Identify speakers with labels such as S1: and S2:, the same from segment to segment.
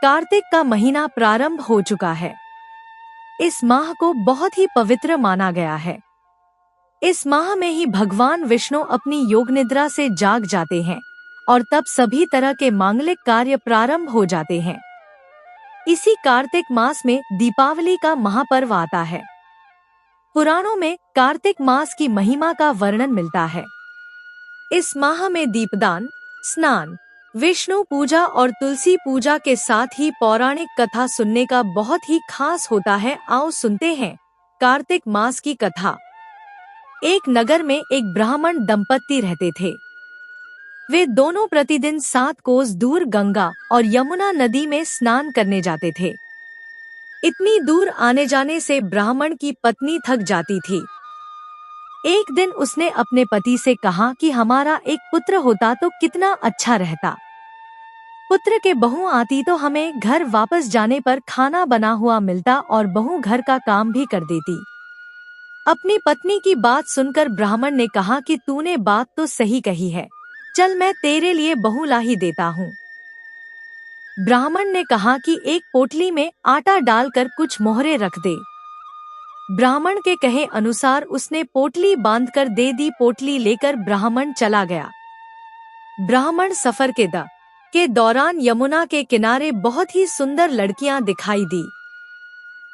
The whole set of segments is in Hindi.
S1: कार्तिक का महीना प्रारंभ हो चुका है। इस माह को बहुत ही पवित्र माना गया है। इस माह में ही भगवान विष्णु अपनी योग निद्रा से जाग जाते हैं और तब सभी तरह के मांगलिक कार्य प्रारंभ हो जाते हैं। इसी कार्तिक मास में दीपावली का महापर्व आता है। पुराणों में कार्तिक मास की महिमा का वर्णन मिलता है। इस माह में दीपदान, स्नान, विष्णु पूजा और तुलसी पूजा के साथ ही पौराणिक कथा सुनने का बहुत ही खास होता है। आओ सुनते हैं कार्तिक मास की कथा। एक नगर में एक ब्राह्मण दंपत्ति रहते थे। वे दोनों प्रतिदिन 7 कोस दूर गंगा और यमुना नदी में स्नान करने जाते थे। इतनी दूर आने जाने से ब्राह्मण की पत्नी थक जाती थी। एक दिन उसने अपने पति से कहा कि हमारा एक पुत्र होता तो कितना अच्छा रहता। पुत्र के बहू आती तो हमें घर वापस जाने पर खाना बना हुआ मिलता और बहू घर का काम भी कर देती। अपनी पत्नी की बात सुनकर ब्राह्मण ने कहा कि तूने बात तो सही कही है, चल मैं तेरे लिए बहू ला ही देता हूँ। ब्राह्मण ने कहा कि एक पोटली में आटा डालकर कुछ मोहरे रख दे। ब्राह्मण के कहे अनुसार उसने पोटली बांधकर दे दी। पोटली लेकर ब्राह्मण चला गया। ब्राह्मण सफर के दौरान यमुना के किनारे बहुत ही सुंदर लड़कियां दिखाई दी।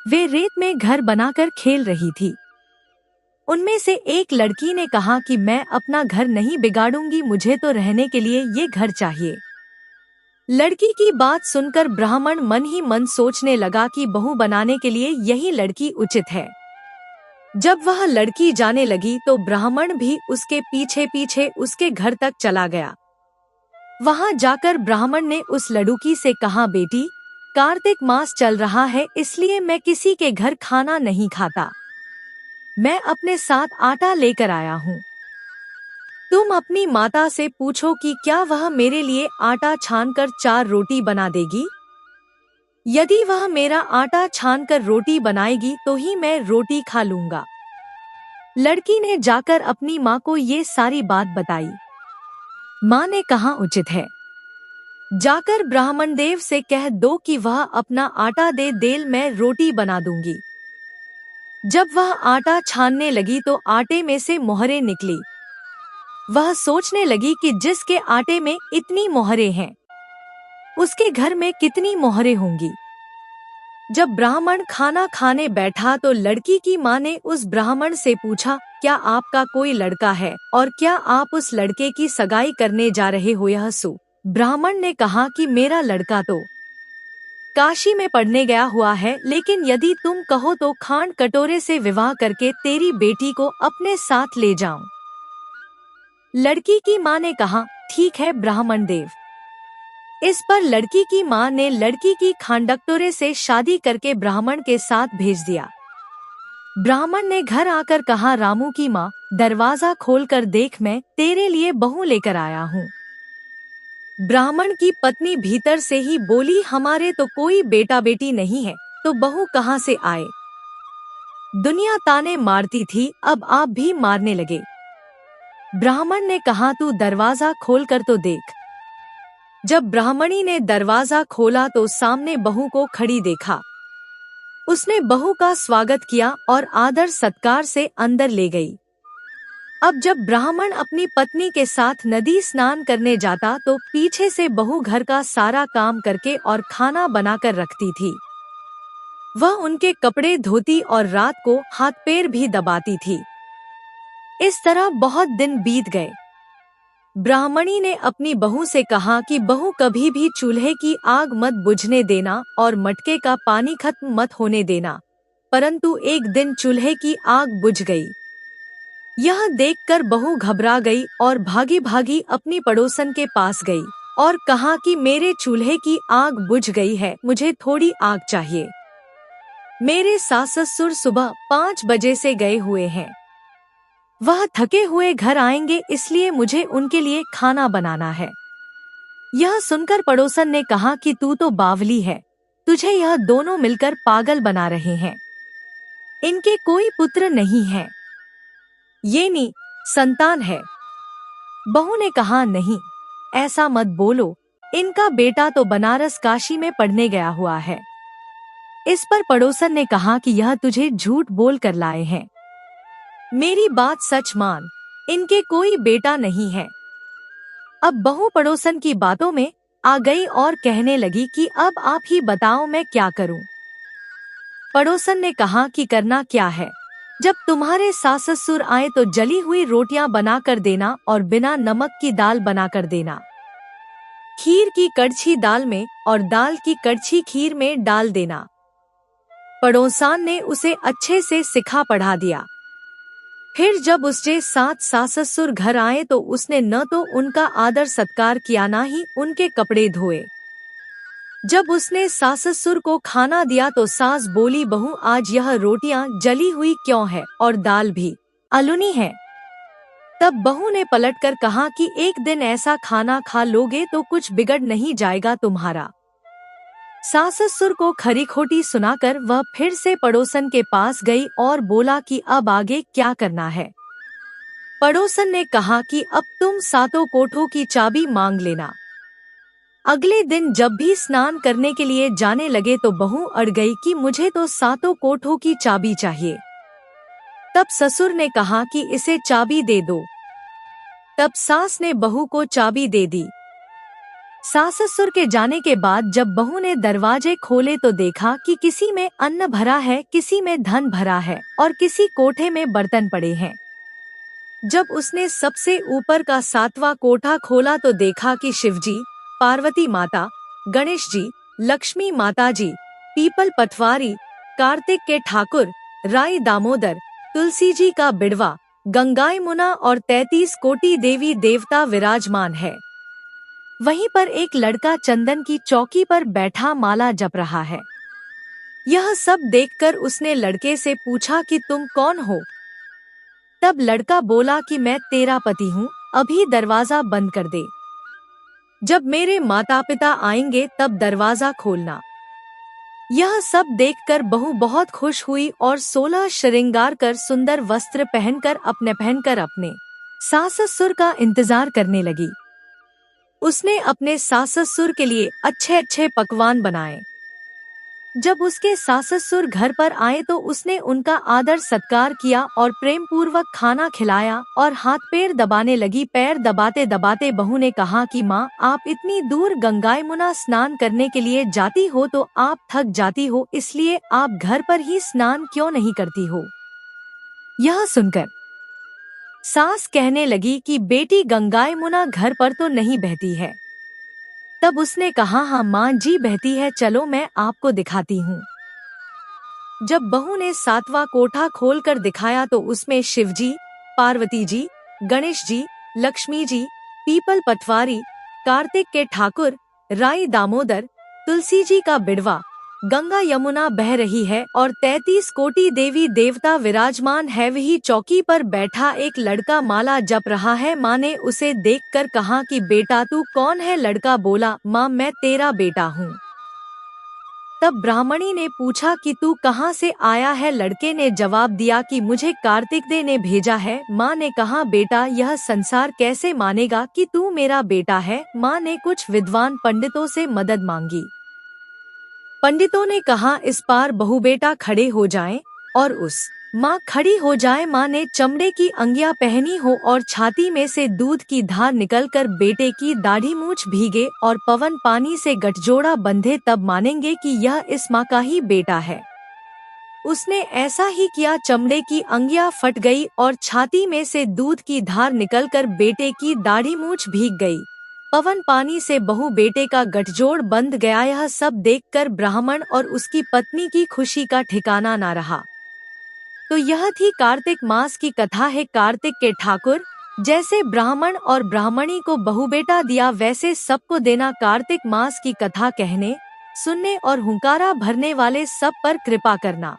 S1: वे रेत में घर बनाकर खेल रही थी। उनमें से एक लड़की ने कहा कि मैं अपना घर नहीं बिगाड़ूंगी, मुझे तो रहने के लिए ये घर चाहिए। लड़की की बात सुनकर ब्राह्मण मन ही मन सोचने लगा कि बहू बनाने के लिए यही लड़की उचित है। जब वह लड़की जाने लगी तो ब्राह्मण भी उसके पीछे पीछे उसके घर तक चला गया। वहां जाकर ब्राह्मण ने उस लड़की से कहा, बेटी, कार्तिक मास चल रहा है इसलिए मैं किसी के घर खाना नहीं खाता। मैं अपने साथ आटा लेकर आया हूँ। तुम अपनी माता से पूछो कि क्या वह मेरे लिए आटा छानकर 4 रोटी बना देगी। यदि वह मेरा आटा छानकर रोटी बनाएगी तो ही मैं रोटी खा लूंगा। लड़की ने जाकर अपनी माँ को ये सारी बात बताई। माँ ने कहा, उचित है, जाकर ब्राह्मण देव से कह दो कि वह अपना आटा दे देल, मैं रोटी बना दूंगी। जब वह आटा छानने लगी तो आटे में से मोहरे निकली। वह सोचने लगी कि जिसके आटे में इतनी मोहरे हैं, उसके घर में कितनी मोहरे होंगी। जब ब्राह्मण खाना खाने बैठा तो लड़की की माँ ने उस ब्राह्मण से पूछा, क्या आपका कोई लड़का है और क्या आप उस लड़के की सगाई करने जा रहे हो यह सु। ब्राह्मण ने कहा कि मेरा लड़का तो काशी में पढ़ने गया हुआ है, लेकिन यदि तुम कहो तो खांड कटोरे से विवाह करके तेरी बेटी को अपने साथ ले जाऊं। लड़की की माँ ने कहा, ठीक है ब्राह्मण देव। इस पर लड़की की माँ ने लड़की की खांडकटोरे से शादी करके ब्राह्मण के साथ भेज दिया। ब्राह्मण ने घर आकर कहा, रामू की माँ, दरवाजा खोलकर देख, मैं तेरे लिए बहू लेकर आया हूँ। ब्राह्मण की पत्नी भीतर से ही बोली, हमारे तो कोई बेटा बेटी नहीं है, तो बहू कहाँ से आए। दुनिया ताने मारती थी, अब आप भी मारने लगे। ब्राह्मण ने कहा, तू दरवाजा खोलकर तो देख। जब ब्राह्मणी ने दरवाजा खोला तो सामने बहू को खड़ी देखा। उसने बहू का स्वागत किया और आदर सत्कार से अंदर ले गई। अब जब ब्राह्मण अपनी पत्नी के साथ नदी स्नान करने जाता तो पीछे से बहू घर का सारा काम करके और खाना बनाकर रखती थी। वह उनके कपड़े धोती और रात को हाथ पैर भी दबाती थी। इस तरह बहुत दिन बीत गए। ब्राह्मणी ने अपनी बहू से कहा कि बहू, कभी भी चूल्हे की आग मत बुझने देना और मटके का पानी खत्म मत होने देना। परंतु एक दिन चूल्हे की आग बुझ गई। यह देखकर बहू घबरा गई और भागी भागी अपनी पड़ोसन के पास गई और कहा कि मेरे चूल्हे की आग बुझ गई है, मुझे थोड़ी आग चाहिए। मेरे सास ससुर सुबह 5 बजे से गए हुए हैं। वह थके हुए घर आएंगे, इसलिए मुझे उनके लिए खाना बनाना है। यह सुनकर पड़ोसन ने कहा कि तू तो बावली है, तुझे यह दोनों मिलकर पागल बना रहे हैं। इनके कोई पुत्र नहीं है, ये संतान है। बहू ने कहा, नहीं, ऐसा मत बोलो, इनका बेटा तो बनारस काशी में पढ़ने गया हुआ है। इस पर पड़ोसन ने कहा कि यह तुझे झूठ बोल कर लाए हैं। मेरी बात सच मान, इनके कोई बेटा नहीं है। अब बहू पड़ोसन की बातों में आ गई और कहने लगी कि अब आप ही बताओ मैं क्या करूं। पड़ोसन ने कहा कि करना क्या है, जब तुम्हारे सास ससुर आए तो जली हुई रोटियां बना कर देना और बिना नमक की दाल बना कर देना। खीर की कड़छी दाल में और दाल की कड़छी खीर में डाल देना। पड़ोसान ने उसे अच्छे से सिखा पढ़ा दिया। फिर जब उसके साथ सास ससुर घर आए तो उसने न तो उनका आदर सत्कार किया न ही उनके कपड़े धोए। जब उसने सास ससुर को खाना दिया तो सास बोली, बहू आज यह रोटियां जली हुई क्यों है और दाल भी अलूनी है। तब बहू ने पलटकर कहा कि एक दिन ऐसा खाना खा लोगे तो कुछ बिगड़ नहीं जाएगा तुम्हारा। सास ससुर को खरी खोटी सुनाकर वह फिर से पड़ोसन के पास गई और बोला कि अब आगे क्या करना है। पड़ोसन ने कहा कि अब तुम सातों कोठों की चाबी मांग लेना। अगले दिन जब भी स्नान करने के लिए जाने लगे तो बहू अड़ गई कि मुझे तो सातों कोठों की चाबी चाहिए। तब ससुर ने कहा कि इसे चाबी दे दो। तब सास ने बहू को चाबी दे दी। सास ससुर के जाने के बाद जब बहू ने दरवाजे खोले तो देखा कि किसी में अन्न भरा है, किसी में धन भरा है और किसी कोठे में बर्तन पड़े हैं। जब उसने सबसे ऊपर का 7वां कोठा खोला तो देखा कि शिवजी, पार्वती माता, गणेश जी, लक्ष्मी माता जी, पीपल पटवारी, कार्तिक के ठाकुर, राई दामोदर, तुलसी जी का बिड़वा, गंगा यमुना और 33 कोटि देवी देवता विराजमान है। वहीं पर एक लड़का चंदन की चौकी पर बैठा माला जप रहा है। यह सब देखकर उसने लड़के से पूछा कि तुम कौन हो। तब लड़का बोला कि मैं तेरा पति हूँ, अभी दरवाजा बंद कर दे। जब मेरे माता पिता आएंगे तब दरवाजा खोलना। यह सब देखकर बहू बहुत खुश हुई और 16 श्रृंगार कर सुंदर वस्त्र पहनकर अपने सास ससुर का इंतजार करने लगी। उसने अपने सास ससुर के लिए अच्छे अच्छे पकवान बनाए। जब उसके सास ससुर घर पर आए तो उसने उनका आदर सत्कार किया और प्रेम पूर्वक खाना खिलाया और हाथ पैर दबाने लगी। पैर दबाते दबाते बहू ने कहा कि माँ, आप इतनी दूर गंगा यमुना स्नान करने के लिए जाती हो तो आप थक जाती हो, इसलिए आप घर पर ही स्नान क्यों नहीं करती हो। यह सुनकर सास कहने लगी कि बेटी, गंगा यमुना घर पर तो नहीं बहती है। तब उसने कहा, हाँ माँ जी बहती है, चलो मैं आपको दिखाती हूँ। जब बहू ने 7वां कोठा खोलकर दिखाया तो उसमें शिवजी, पार्वती जी, गणेश जी, लक्ष्मी जी, पीपल पटवारी, कार्तिक के ठाकुर, राई दामोदर, तुलसी जी का बिड़वा, गंगा यमुना बह रही है और 33 कोटि देवी देवता विराजमान है। वही चौकी पर बैठा एक लड़का माला जप रहा है। माँ ने उसे देखकर कहा कि बेटा तू कौन है। लड़का बोला, माँ मैं तेरा बेटा हूँ। तब ब्राह्मणी ने पूछा कि तू कहाँ से आया है। लड़के ने जवाब दिया कि मुझे कार्तिक दे ने भेजा है। माँ ने कहा, बेटा यह संसार कैसे मानेगा कि तू मेरा बेटा है। माँ ने कुछ विद्वान पंडितों से मदद मांगी। पंडितों ने कहा, इस पार बहू बेटा खड़े हो जाएं और उस माँ खड़ी हो जाए। माँ ने चमड़े की अंगियां पहनी हो और छाती में से दूध की धार निकलकर बेटे की दाढ़ी मूछ भीगे और पवन पानी से गठजोड़ा बंधे, तब मानेंगे कि यह इस माँ का ही बेटा है। उसने ऐसा ही किया। चमड़े की अंगियां फट गई और छाती में से दूध की धार निकलकर बेटे की दाढ़ी मूछ भीग गई। पवन पानी से बहू बेटे का गठजोड़ बंध गया। यह सब देखकर ब्राह्मण और उसकी पत्नी की खुशी का ठिकाना न रहा। तो यह थी कार्तिक मास की कथा है। कार्तिक के ठाकुर, जैसे ब्राह्मण और ब्राह्मणी को बहू बेटा दिया वैसे सबको देना। कार्तिक मास की कथा कहने, सुनने और हुंकारा भरने वाले सब पर कृपा करना।